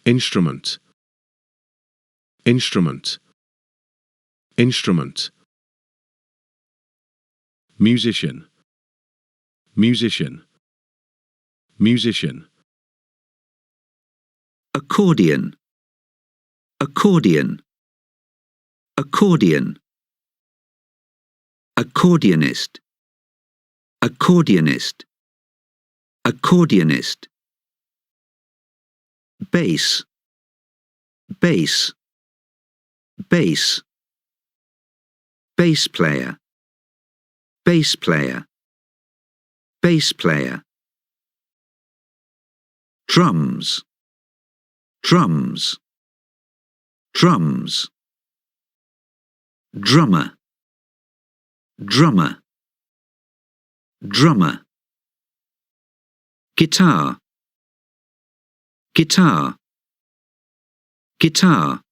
instrument, instrument, instrument. Musician, musician, musician. Accordion, accordion, accordion. Accordionist, accordionist, accordionist. Bass, bass, bass. Bass player, bass player, bass player. Drums, drums, drums. Drummer, drummer, drummer. Guitar, guitar, guitar.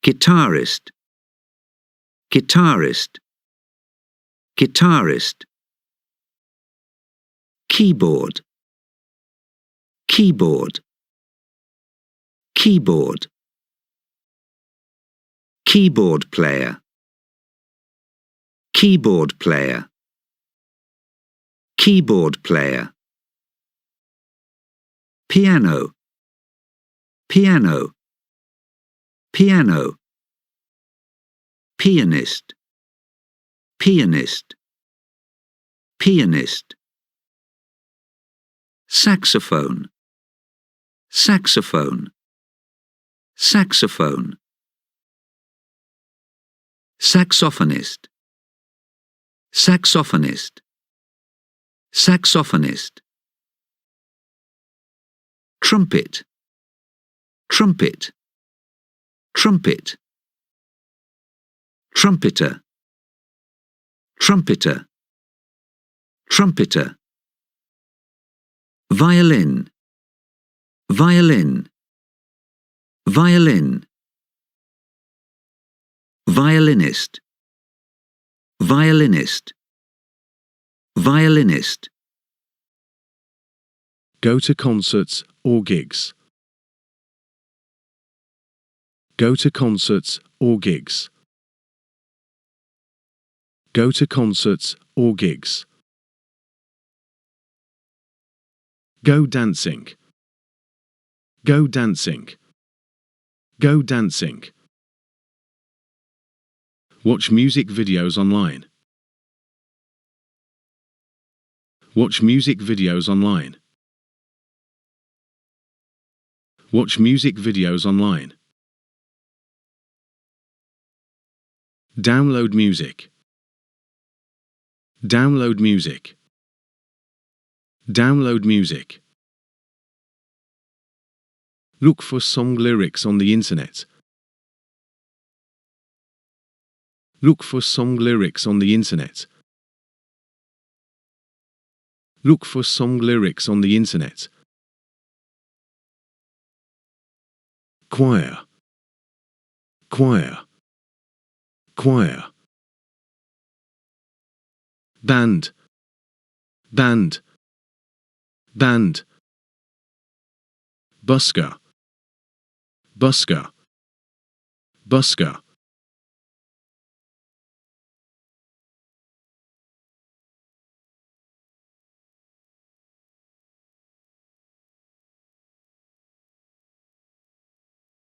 Guitarist, guitarist, guitarist. Keyboard, keyboard, keyboard. Keyboard player, keyboard player, keyboard player. Piano, piano, piano. Pianist, pianist, pianist. Saxophone, saxophone, saxophone. Saxophonist, saxophonist, saxophonist. Trumpet, trumpet, trumpet. Trumpeter, trumpeter, trumpeter. Violin, violin, violin. Violinist, violinist, violinist. Go to concerts or gigs. Go to concerts or gigs. Go to concerts or gigs. Go dancing. Go dancing. Go dancing. Watch music videos online. Watch music videos online. Watch music videos online. Download music. Download music. Download music. Look for song lyrics on the internet. Look for song lyrics on the internet. Look for song lyrics on the internet. Choir, choir, choir. Band, band, band. Busker, busker, busker.